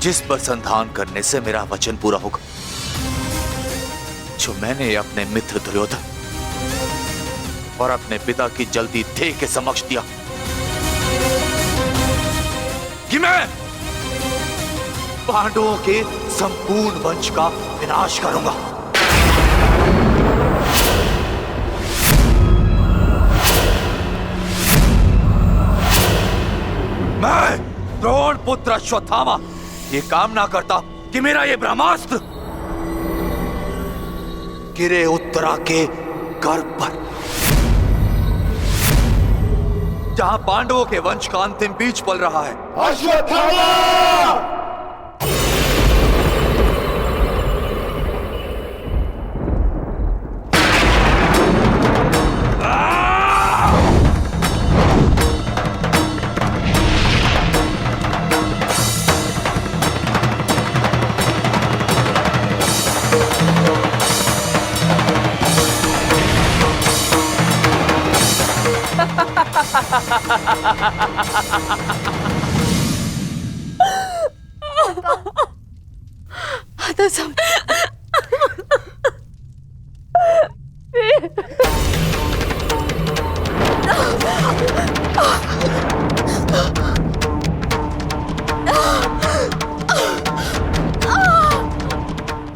जिस पर संधान करने से मेरा वचन पूरा होगा, जो मैंने अपने मित्र दुर्योधन और अपने पिता की जल्दी देह के समक्ष दिया कि मैं पांडवों के संपूर्ण वंश का विनाश करूंगा। मैं द्रोण पुत्र अश्वत्थामा ये कामना करता कि मेरा ये ब्रह्मास्त्र गिरे उत्तरा के गर्भ पर, जहां पांडवों के वंश का अंतिम बीज पल रहा है। अश्वत्थामा!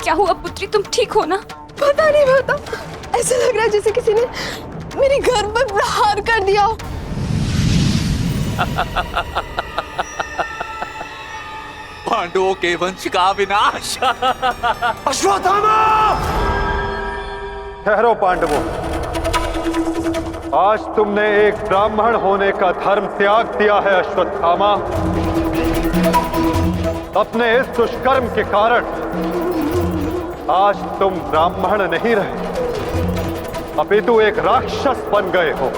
क्या हुआ पुत्री, तुम ठीक हो ना? पता नहीं माता, ऐसा लग रहा है जैसे किसी ने मेरी गर्भ पर प्रहार कर दिया हो। पांडवों के वंश का विनाश। अश्वत्थामा! ठहरो पांडवों, आज तुमने एक ब्राह्मण होने का धर्म त्याग दिया है अश्वत्थामा। अपने इस दुष्कर्म के कारण आज तुम ब्राह्मण नहीं रहे, अपितु एक राक्षस बन गए हो।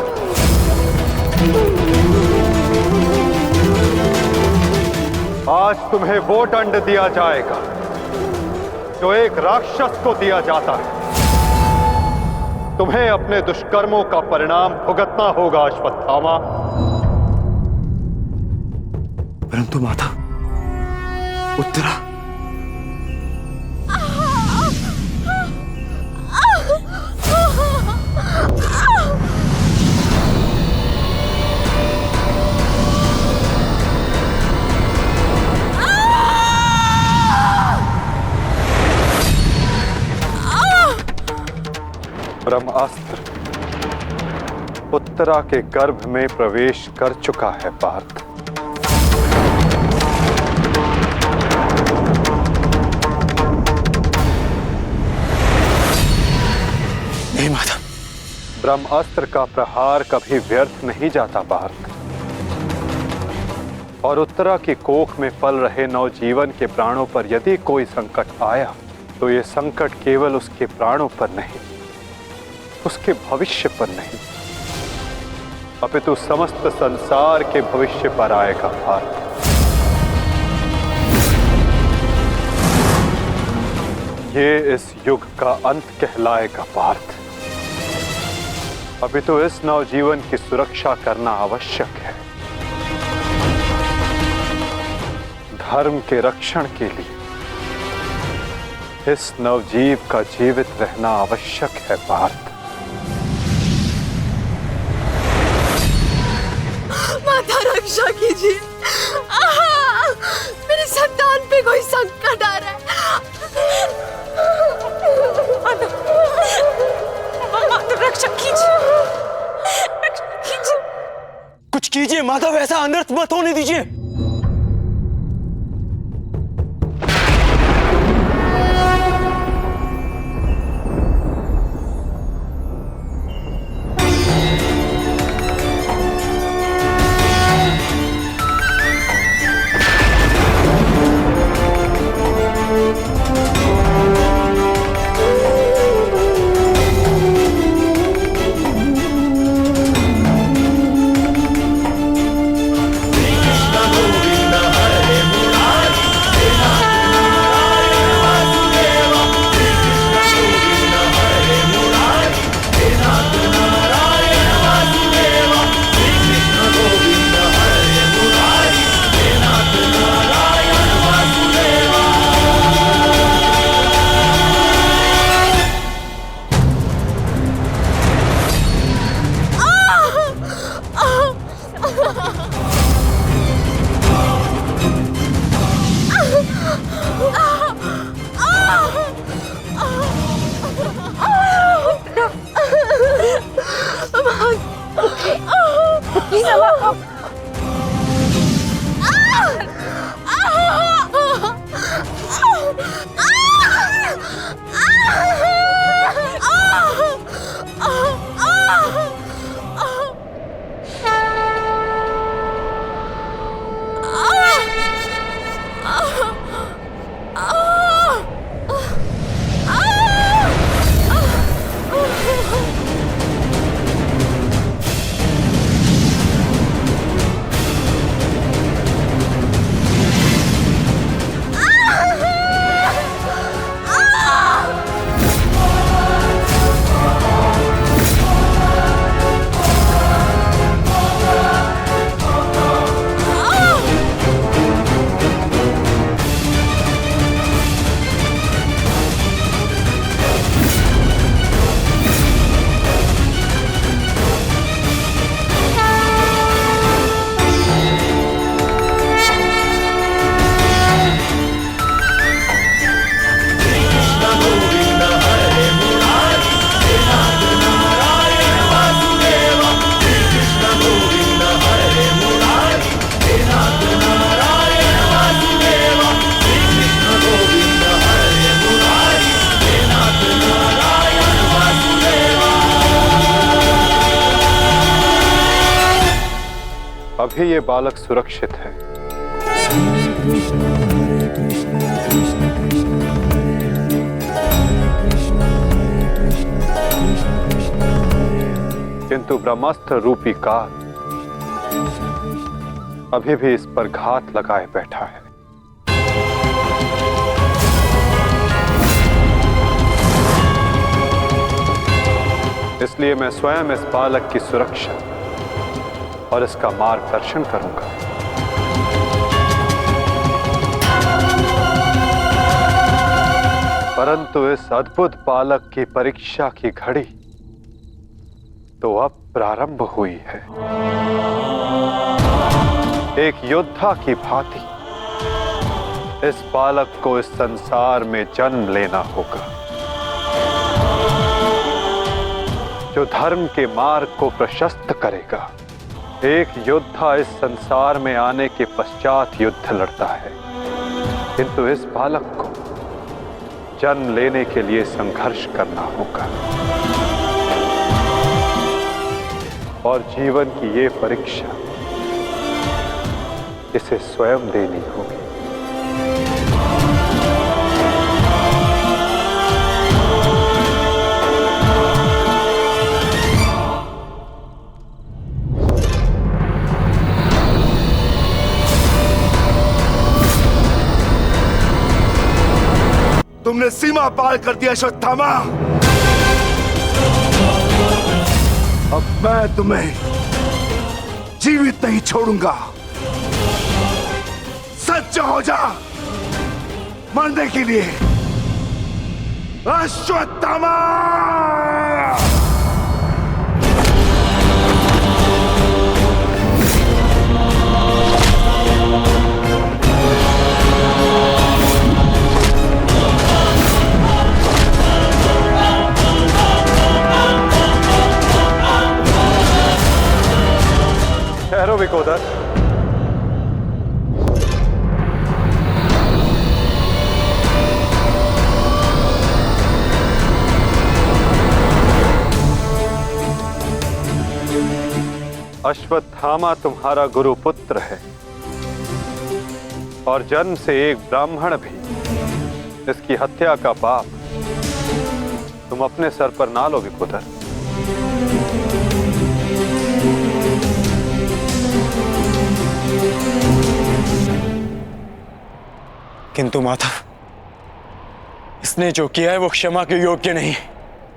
आज तुम्हें वो दंड दिया जाएगा जो एक राक्षस को दिया जाता है। तुम्हें अपने दुष्कर्मों का परिणाम भुगतना होगा अश्वत्थामा। परंतु माता, उत्तरा ब्रह्मास्त्र उत्तरा के गर्भ में प्रवेश कर चुका है पार्थ। नहीं माता, ब्रह्मास्त्र का प्रहार कभी व्यर्थ नहीं जाता पार्थ, और उत्तरा की कोख में पल रहे नवजीवन के प्राणों पर यदि कोई संकट आया तो ये संकट केवल उसके प्राणों पर नहीं, उसके भविष्य पर नहीं, अपितु समस्त संसार के भविष्य पर आएगा पार्थ। ये इस युग का अंत कहलाएगा पार्थ, अपितु इस नवजीवन की सुरक्षा करना आवश्यक है। धर्म के रक्षण के लिए इस नवजीव का जीवित रहना आवश्यक है पार्थ। माता रक्षा कीजिए, मेरी संतान पे कोई संकट आ रहा है। माता रक्षा कीजिए, रक्षा कीजिए। कुछ कीजिए माता, वैसा अनर्थ मत होने दीजिए। भी ये बालक सुरक्षित है। किंतु ब्रह्मास्त्र रूपी काल अभी भी इस पर घात लगाए बैठा है। इसलिए मैं स्वयं इस बालक की सुरक्षा और इसका मार्गदर्शन करूंगा। परंतु इस अद्भुत बालक की परीक्षा की घड़ी तो अब प्रारंभ हुई है। एक योद्धा की भांति इस बालक को इस संसार में जन्म लेना होगा, जो धर्म के मार्ग को प्रशस्त करेगा। एक योद्धा इस संसार में आने के पश्चात युद्ध लड़ता है, किंतु इस बालक को जन्म लेने के लिए संघर्ष करना होगा और जीवन की ये परीक्षा इसे स्वयं देनी होगी। तुमने सीमा पार कर दिया अश्वत्थामा। अब मैं तुम्हें जीवित नहीं छोड़ूंगा। सच्चा हो जा मरने के लिए अश्वत्थामा। ठहरो विकोदर। अश्वत्थामा तुम्हारा गुरु पुत्र है और जन्म से एक ब्राह्मण भी। इसकी हत्या का पाप तुम अपने सर पर ना लो विकोदर। किंतु माता, इसने जो किया है वो क्षमा के योग्य नहीं।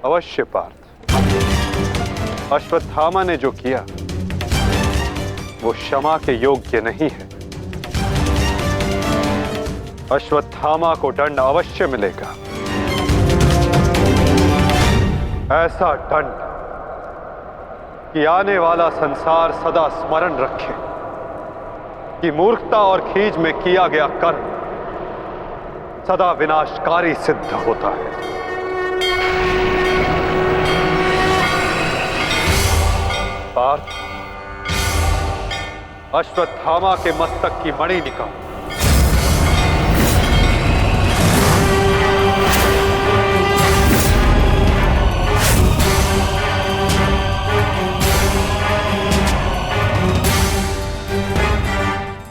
अवश्य पार्थ, अश्वत्थामा ने जो किया वो क्षमा के योग्य नहीं है। अश्वत्थामा को दंड अवश्य मिलेगा। ऐसा दंड कि आने वाला संसार सदा स्मरण रखे कि मूर्खता और खीज में किया गया कर्म सदा विनाशकारी सिद्ध होता है। पार्थ, अश्वत्थामा के मस्तक की मणि निकाल।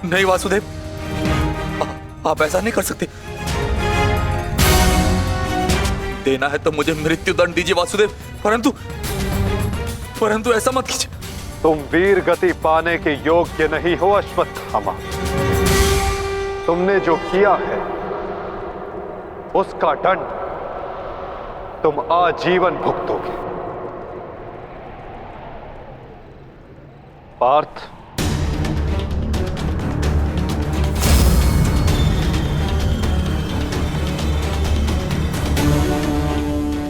नहीं वासुदेव, आप ऐसा नहीं कर सकते। देना है तो मुझे मृत्युदंड दीजिए वासुदेव, परंतु ऐसा मत कीजिए। तुम वीर गति पाने के योग्य नहीं हो अश्वत्थामा। तुमने जो किया है उसका दंड तुम आजीवन भुगतोगे। पार्थ,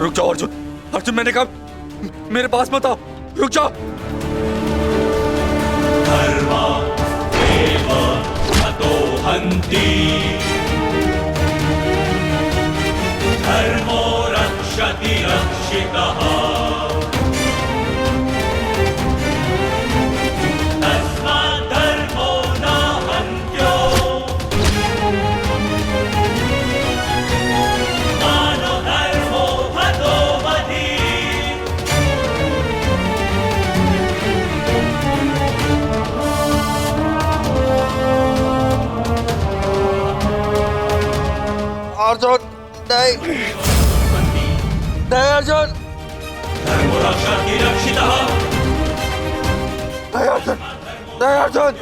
रुक जाओ अर्जुन। अर्जुन, मैंने कहा मेरे पास मत आओ, रुक जाओ। धर्मा एव हतो हन्ति, धर्मो रक्षति रक्षितः। तस्मात् धर्मो न हन्त्यो मानो धर्मो हतो वधि। अर्जुन नहीं नहीं अर्जुन धर्मो रक्षति रक्षितः नहीं अर्जुन नहीं अर्जुन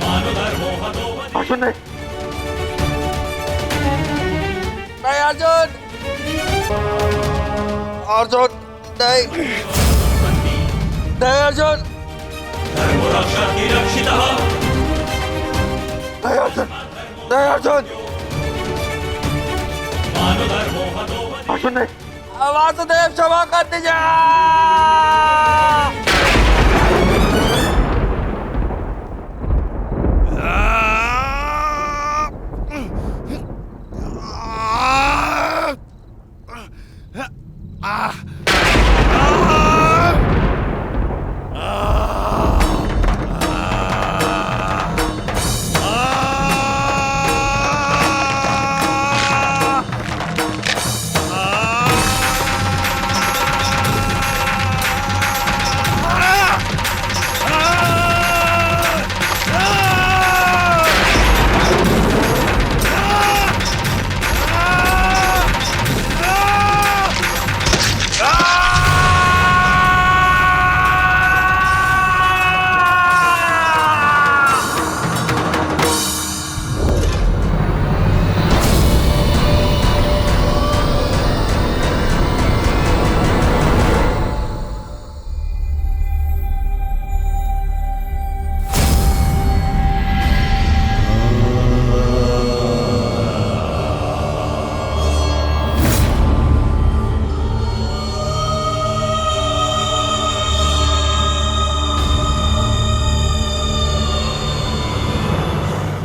मानो धर्मो हतो वधि अर्जुन नहीं नहीं अर्जुन अर्जुन नहीं नहीं अर्जुन धर्मो रक्षति रक्षितः नहीं अर्जुन नहीं अर्जुन मानो धर्मो हतो वधि अर्जुन नहीं वासुदेव क्षमा कर दीजिए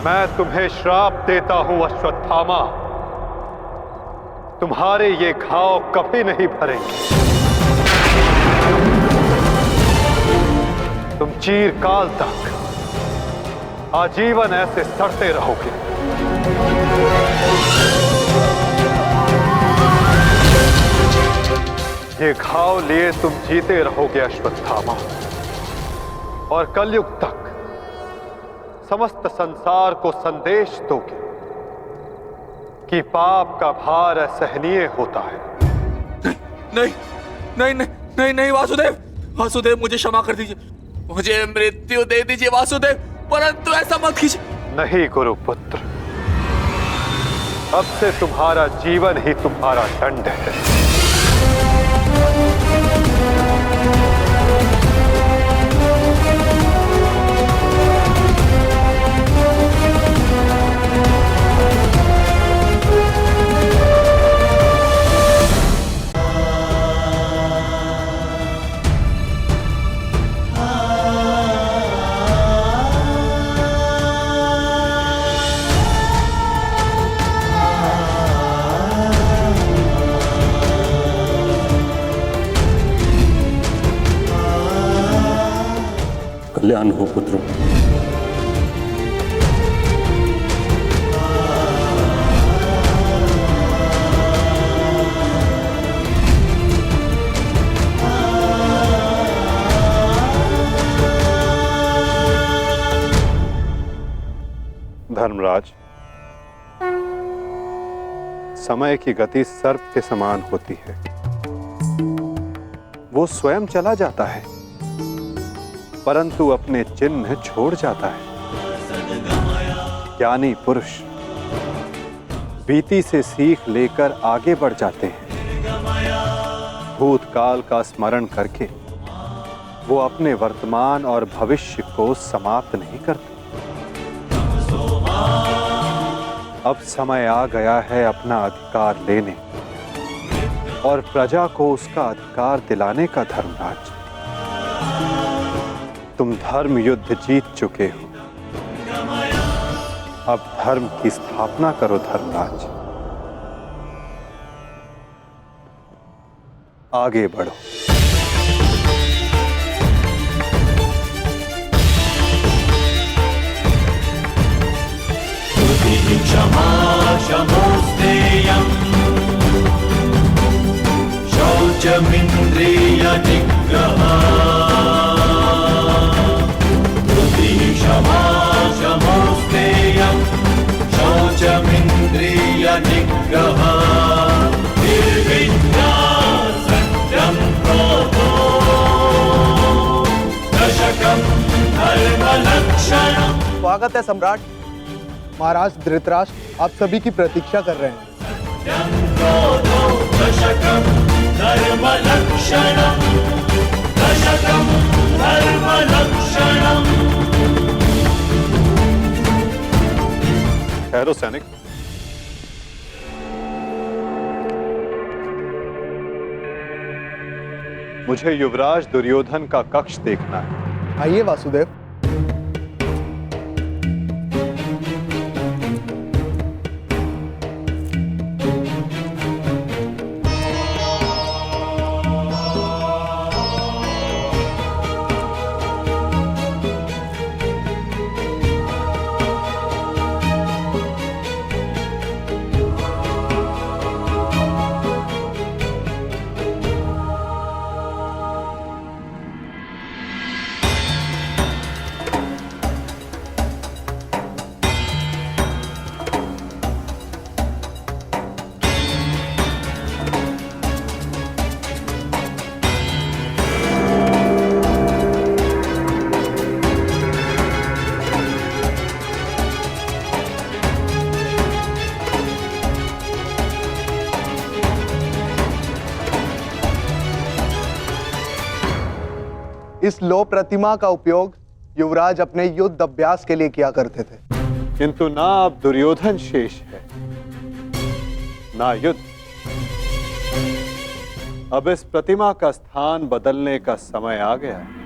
मैं तुम्हें श्राप देता हूं अश्वत्थामा, तुम्हारे ये घाव कभी नहीं भरेंगे। तुम चिरकाल तक आजीवन ऐसे सड़ते रहोगे। ये घाव लिए तुम जीते रहोगे अश्वत्थामा, और कलयुग तक समस्त संसार को संदेश दोगे कि पाप का भार असहनीय होता है। नहीं नहीं नहीं नहीं नहीं वासुदेव, वासुदेव मुझे क्षमा कर दीजिए, मुझे मृत्यु दे दीजिए वासुदेव, परंतु ऐसा मत कीजिए। नहीं गुरुपुत्र, अब से तुम्हारा जीवन ही तुम्हारा दंड है। कल्याण हो पुत्र। धर्मराज, समय की गति सर्प के समान होती है, वो स्वयं चला जाता है परंतु अपने चिन्ह छोड़ जाता है। ज्ञानी पुरुष बीती से सीख लेकर आगे बढ़ जाते हैं। भूतकाल का स्मरण करके वो अपने वर्तमान और भविष्य को समाप्त नहीं करते। अब समय आ गया है अपना अधिकार लेने और प्रजा को उसका अधिकार दिलाने का। धर्मराज, तुम धर्म युद्ध जीत चुके हो, अब धर्म की स्थापना करो। धर्मराज, आगे बढ़ो। क्षमा शमोस्तेयम् शौचमिन्द्रिय निग्रहः क्षमा शमोस्तेयम् शौचमिन्द्रिय विग्रह निर्विद्या सत्यं क्रोधो दशकं धर्मलक्षणम्। स्वागत है सम्राट। महाराज धृतराष्ट्र आप सभी की प्रतीक्षा कर रहे हैं। क्रोधो दशकं धर्मलक्षणम् दशकं धर्मलक्षणम्। ठहरो सैनिक। मुझे युवराज दुर्योधन का कक्ष देखना है। आइए वासुदेव। इस लो प्रतिमा का उपयोग युवराज अपने युद्ध अभ्यास के लिए किया करते थे। किंतु ना अब दुर्योधन शेष है, ना युद्ध। अब इस प्रतिमा का स्थान बदलने का समय आ गया है।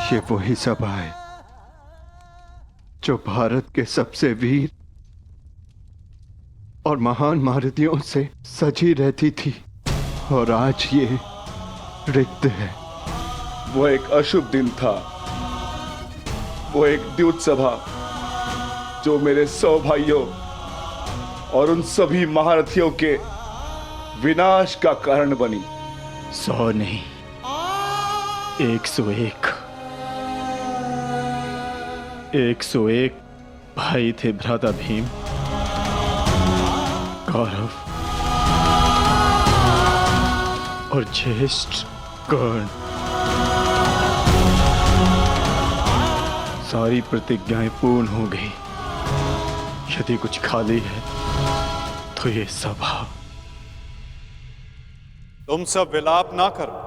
ये वही सभा है जो भारत के सबसे वीर और महान महारथियों से सजी रहती थी, और आज ये रिक्त है। वो एक अशुभ दिन था, वो एक द्यूत सभा जो मेरे 100 भाइयों और उन सभी महारथियों के विनाश का कारण बनी। 100 नहीं, 101 भाई थे भ्राता भीम, कौरव और ज्येष्ठ कर्ण। सारी प्रतिज्ञाएं पूर्ण हो गई। यदि कुछ खाली है तो ये सभा। तुम सब विलाप ना करो।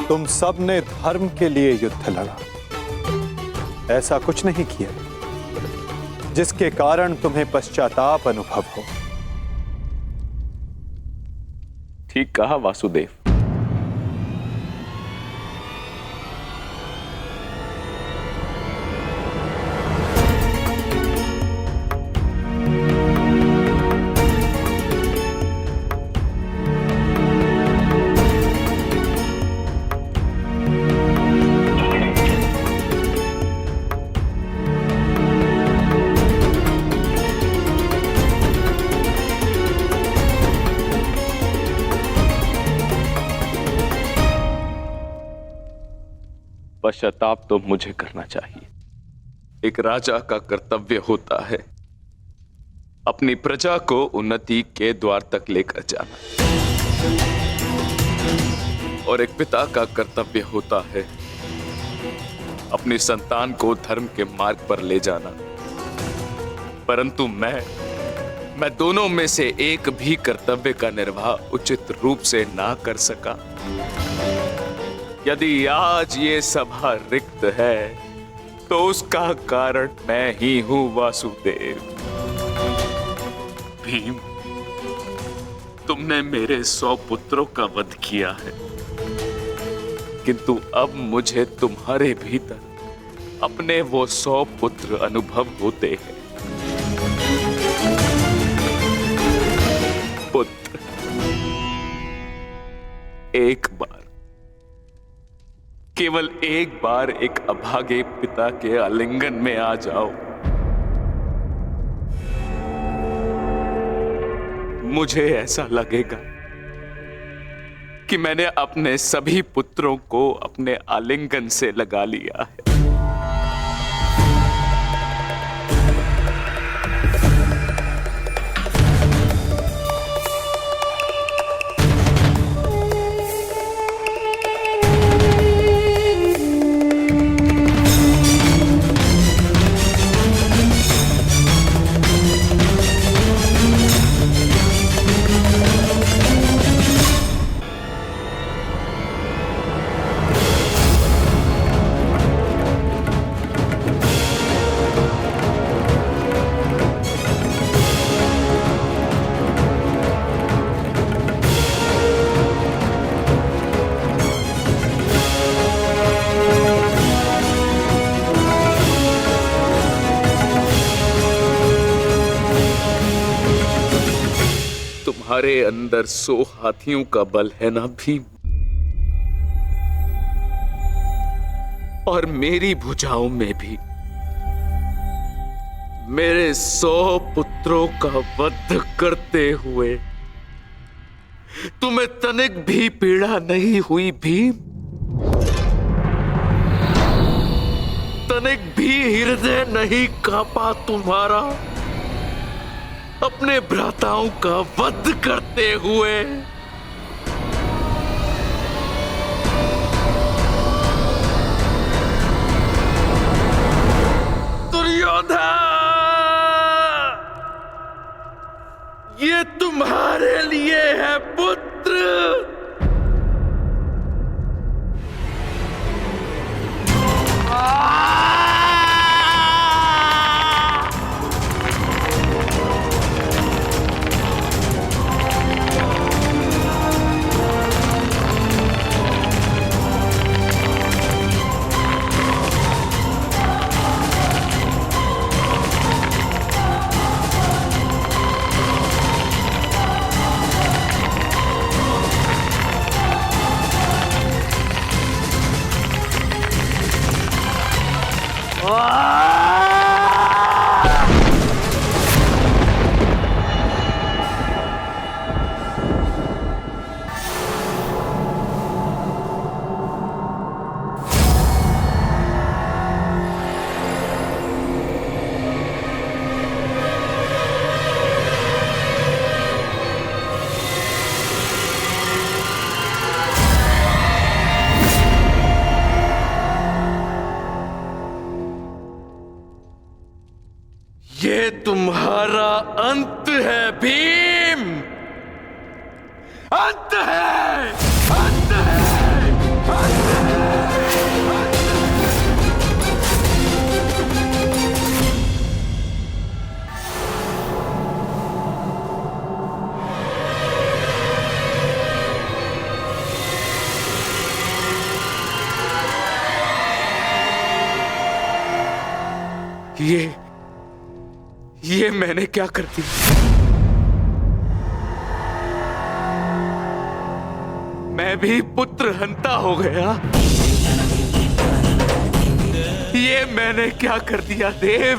तुम सब ने धर्म के लिए युद्ध लड़ा, ऐसा कुछ नहीं किया जिसके कारण तुम्हें पश्चाताप अनुभव हो। ठीक कहा वासुदेव। पश्चाताप तो मुझे करना चाहिए। एक राजा का कर्तव्य होता है अपनी प्रजा को उन्नति के द्वार तक लेकर जाना, और एक पिता का कर्तव्य होता है अपनी संतान को धर्म के मार्ग पर ले जाना। परंतु मैं दोनों में से एक भी कर्तव्य का निर्वाह उचित रूप से ना कर सका। यदि आज ये सभा रिक्त है तो उसका कारण मैं ही हूं वासुदेव। भीम, तुमने मेरे 100 पुत्रों का वध किया है, किंतु अब मुझे तुम्हारे भीतर अपने वो 100 पुत्र अनुभव होते हैं। पुत्र, एक बार, केवल एक बार एक अभागे पिता के आलिंगन में आ जाओ। मुझे ऐसा लगेगा कि मैंने अपने सभी पुत्रों को अपने आलिंगन से लगा लिया है। तुम्हारे अंदर 100 हाथियों का बल है ना भीम, और मेरी भुजाओं में भी मेरे 100 पुत्रों का वध करते हुए तुम्हें तनिक भी पीड़ा नहीं हुई भीम? तनिक भी हृदय नहीं कांपा तुम्हारा अपने भ्राताओं का वध करते हुए? दुर्योधन, ये तुम्हारे लिए है पुत्र। ये तुम्हारा अंत है भीम, अंत है, अंत है, अंत है। ये मैंने क्या कर दिया? मैं भी पुत्र हंता हो गया। ये मैंने क्या कर दिया देव?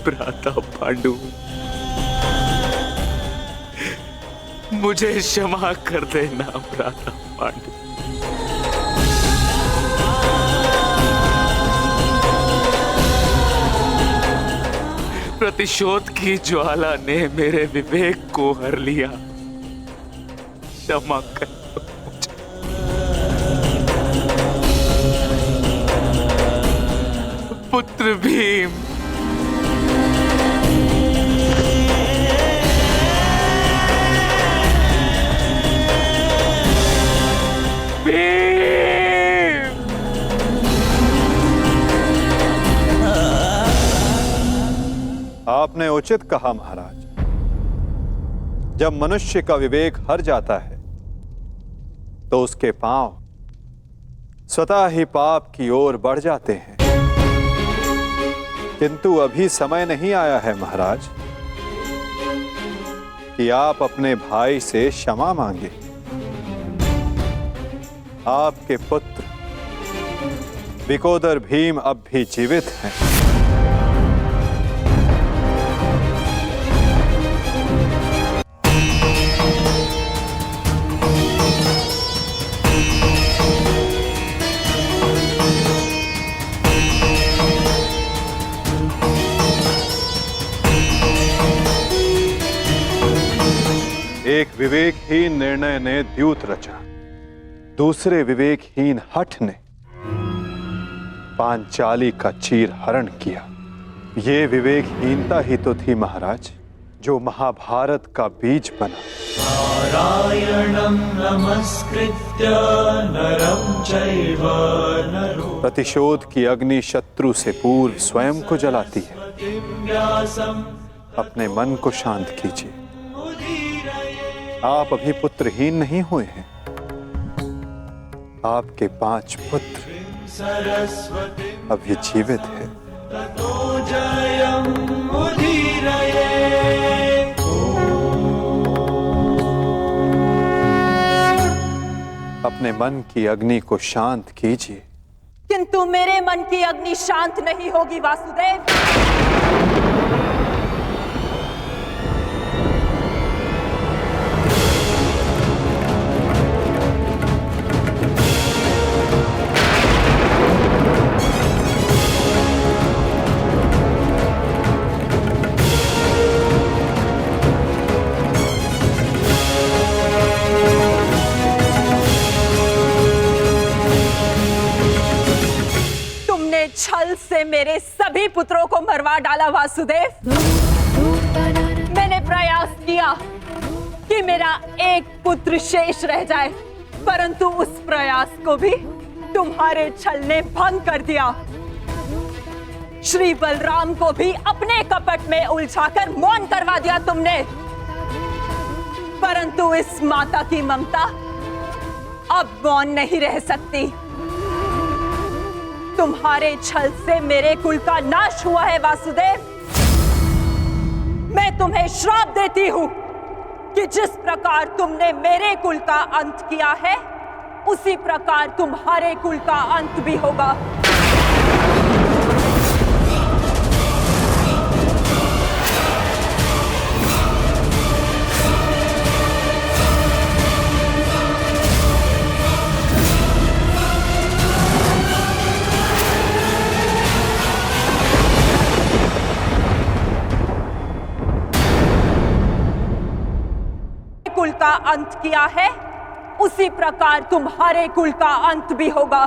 भ्राता पांडु, मुझे क्षमा कर देना भ्राता पांडु। प्रतिशोध की ज्वाला ने मेरे विवेक को हर लिया। क्षमा कर दो मुझे। पुत्र भीम, आपने उचित कहा महाराज। जब मनुष्य का विवेक हर जाता है तो उसके पांव स्वतः ही पाप की ओर बढ़ जाते हैं। किंतु अभी समय नहीं आया है महाराज कि आप अपने भाई से क्षमा मांगे। आपके पुत्र विकोदर भीम अब भी जीवित हैं। एक विवेकहीन निर्णय ने द्यूत रचा, दूसरे विवेकहीन हठ ने पांचाली का चीर हरण किया। ये विवेकहीनता ही तो थी महाराज जो महाभारत का बीज बना। नारायणं नमस्कृत्य नरं चैव नरोत्तमं प्रतिशोध की अग्नि शत्रु से पूर्व स्वयं को जलाती है। अपने मन को शांत कीजिए। आप अभी पुत्रहीन नहीं हुए हैं। आपके 5 पुत्र अभी जीवित हैं। अपने मन की अग्नि को शांत कीजिए। किंतु मेरे मन की अग्नि शांत नहीं होगी वासुदेव। छल से मेरे सभी पुत्रों को मरवा डाला वासुदेव। मैंने प्रयास किया कि मेरा एक पुत्र शेष रह जाए, परंतु उस प्रयास को भी तुम्हारे छल ने भंग कर दिया। श्री बलराम को भी अपने कपट में उलझाकर मौन करवा दिया तुमने, परंतु इस माता की ममता अब मौन नहीं रह सकती। तुम्हारे छल से मेरे कुल का नाश हुआ है वासुदेव। मैं तुम्हें श्राप देती हूं कि जिस प्रकार तुमने मेरे कुल का अंत किया है, उसी प्रकार तुम्हारे कुल का अंत भी होगा। कुल का अंत किया है, उसी प्रकार तुम्हारे कुल का अंत भी होगा।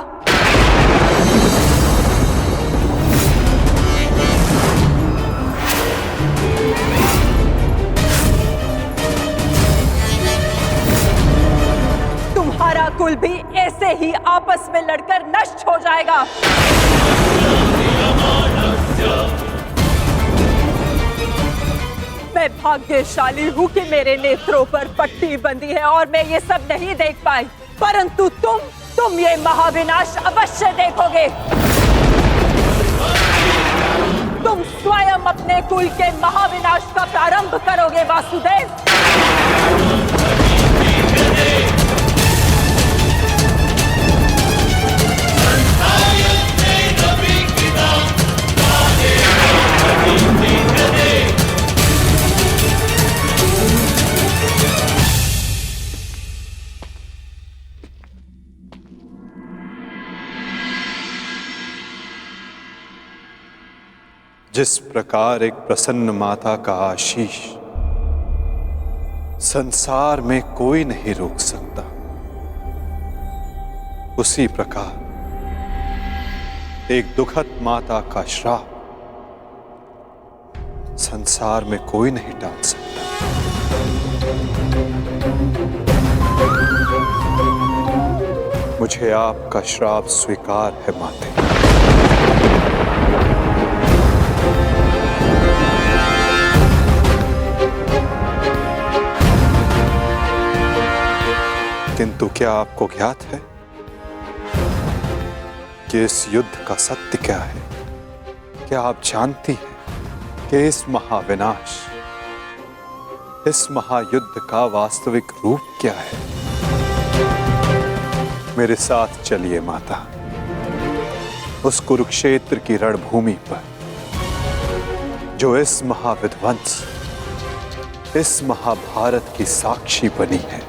तुम्हारा कुल भी ऐसे ही आपस में लड़कर नष्ट हो जाएगा। मैं भाग्यशाली हूँ कि मेरे नेत्रों पर पट्टी बंधी है और मैं ये सब नहीं देख पाई, परंतु तुम ये महाविनाश अवश्य देखोगे। तुम अपने कुल के महाविनाश का प्रारंभ करोगे वासुदेव। जिस प्रकार एक प्रसन्न माता का आशीष संसार में कोई नहीं रोक सकता, उसी प्रकार एक दुखद माता का श्राप संसार में कोई नहीं टाल सकता। मुझे आपका श्राप स्वीकार है माते। किंतु क्या आपको ज्ञात है कि इस युद्ध का सत्य क्या है? क्या आप जानती हैं कि इस महाविनाश, इस महायुद्ध का वास्तविक रूप क्या है? मेरे साथ चलिए माता, उस कुरुक्षेत्र की रणभूमि पर जो इस महाविध्वंस, इस महाभारत की साक्षी बनी है।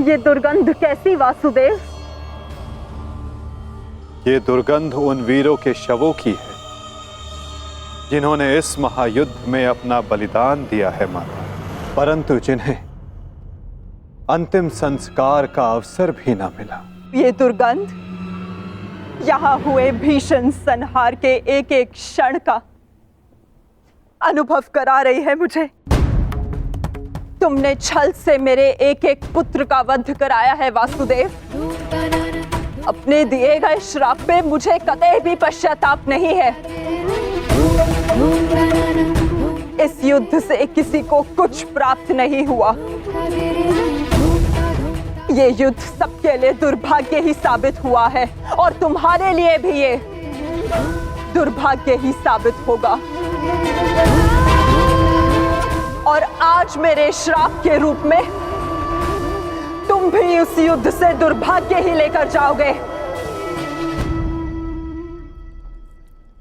ये दुर्गंध कैसी वासुदेव? ये दुर्गंध उन वीरों के शवों की है जिन्होंने इस महायुद्ध में अपना बलिदान दिया है माता, परंतु जिन्हें अंतिम संस्कार का अवसर भी ना मिला। ये दुर्गंध यहाँ हुए भीषण संहार के एक एक क्षण का अनुभव करा रही है मुझे। तुमने छल से मेरे एक एक पुत्र का वध कराया है वासुदेव। अपने दिए गए श्राप पे मुझे कतई भी पश्चाताप नहीं है। इस युद्ध से किसी को कुछ प्राप्त नहीं हुआ। ये युद्ध सबके लिए दुर्भाग्य ही साबित हुआ है और तुम्हारे लिए भी ये दुर्भाग्य ही साबित होगा। और आज मेरे श्राप के रूप में तुम भी उस युद्ध से दुर्भाग्य ही लेकर जाओगे।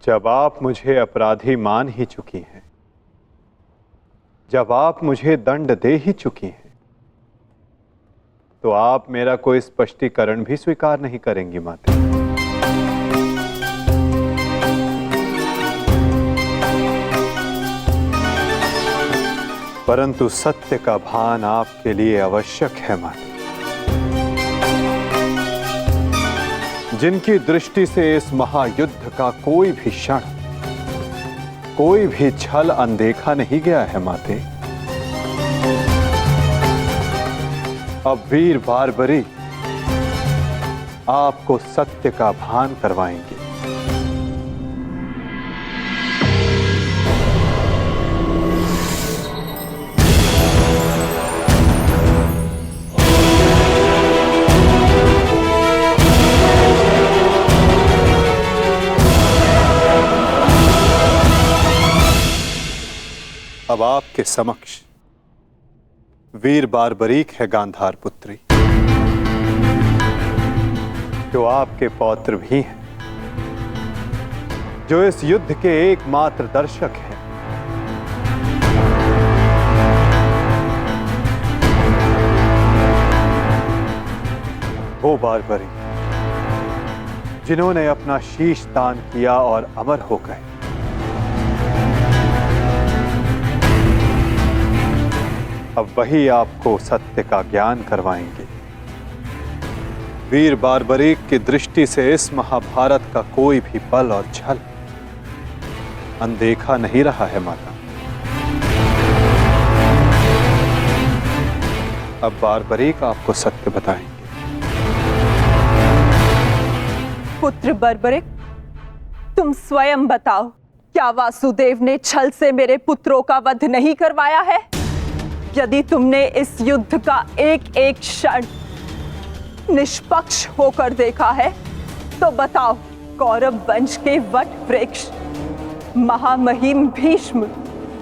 जब आप मुझे अपराधी मान ही चुकी हैं, जब आप मुझे दंड दे ही चुकी हैं, तो आप मेरा कोई स्पष्टीकरण भी स्वीकार नहीं करेंगी माता। परंतु सत्य का भान आपके लिए आवश्यक है माता। जिनकी दृष्टि से इस महायुद्ध का कोई भी क्षण, कोई भी छल अनदेखा नहीं गया है माते, अब वीर बारबरी आपको सत्य का भान करवाएंगे। अब आपके समक्ष वीर बारबरीक है गांधार पुत्री, जो आपके पौत्र भी हैं, जो इस युद्ध के एकमात्र दर्शक हैं। वो बारबरी जिन्होंने अपना शीश दान किया और अमर हो गए। अब वही आपको सत्य का ज्ञान करवाएंगे। वीर बारबरीक की दृष्टि से इस महाभारत का कोई भी बल और छल अनदेखा नहीं रहा है माता। अब बारबरीक आपको सत्य बताएंगे। पुत्र बारबरीक, तुम स्वयं बताओ, क्या वासुदेव ने छल से मेरे पुत्रों का वध नहीं करवाया है? यदि तुमने इस युद्ध का एक एक क्षण निष्पक्ष होकर देखा है तो बताओ, कौरव वंश के वट वृक्ष महामहिम भीष्म,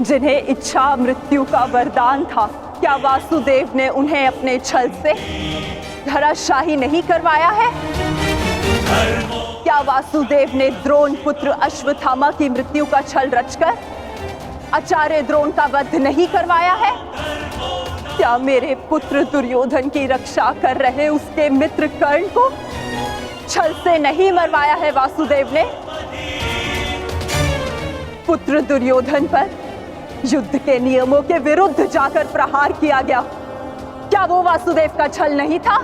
जिन्हें इच्छा मृत्यु का वरदान था, क्या वासुदेव ने उन्हें अपने छल से धराशाही नहीं करवाया है? क्या वासुदेव ने द्रोण पुत्र अश्वत्थामा की मृत्यु का छल रचकर आचार्य द्रोण का वध नहीं करवाया है? क्या मेरे पुत्र दुर्योधन की रक्षा कर रहे उसके मित्र कर्ण को छल से नहीं मरवाया है वासुदेव ने? पुत्र दुर्योधन पर युद्ध के नियमों के विरुद्ध जाकर प्रहार किया गया, क्या वो वासुदेव का छल नहीं था?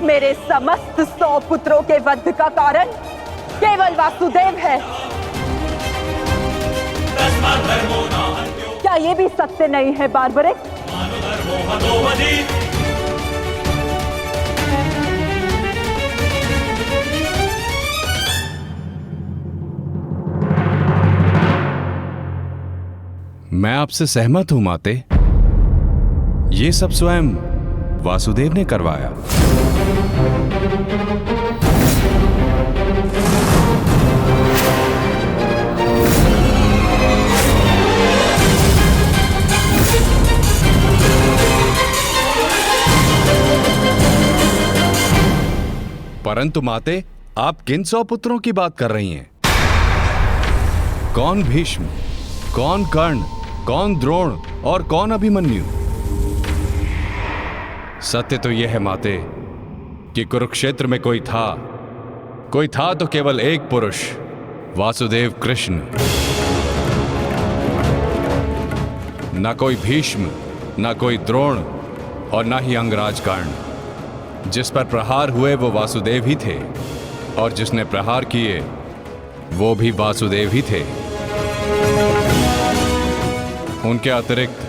मेरे समस्त 100 पुत्रों के वध का कारण केवल वासुदेव है। क्या ये भी सत्य नहीं है बार्बरिक? मैं आपसे सहमत हूं माते। ये सब स्वयं वासुदेव ने करवाया। परंतु माते, आप किन 100 पुत्रों की बात कर रही हैं? कौन भीष्म, कौन कर्ण, कौन द्रोण और कौन अभिमन्यु? सत्य तो यह है माते कि कुरुक्षेत्र में कोई था तो केवल एक पुरुष, वासुदेव कृष्ण। ना कोई भीष्म, ना कोई द्रोण और ना ही अंगराज कर्ण। जिस पर प्रहार हुए वो वासुदेव ही थे, और जिसने प्रहार किए वो भी वासुदेव ही थे। उनके अतिरिक्त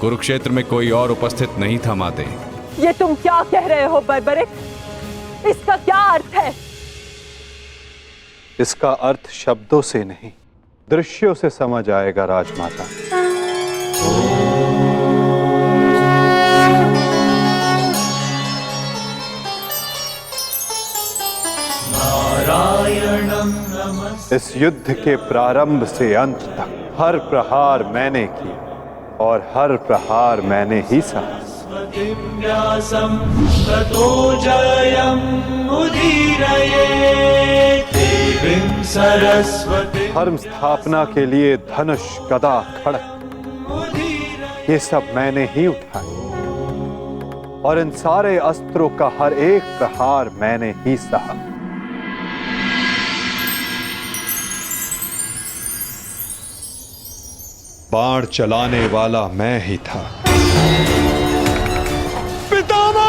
कुरुक्षेत्र में कोई और उपस्थित नहीं था माते। ये तुम क्या कह रहे हो बर्बरिक? इसका क्या अर्थ है? इसका अर्थ शब्दों से नहीं, दृश्यों से समझ आएगा राजमाता। इस युद्ध के प्रारंभ से अंत तक हर प्रहार मैंने किया और हर प्रहार मैंने ही सहा। धर्म स्थापना के लिए धनुष, गदा, खड्ग, ये सब मैंने ही उठाए और इन सारे अस्त्रों का हर एक प्रहार मैंने ही सहा। बाण चलाने वाला मैं ही था। पितामह!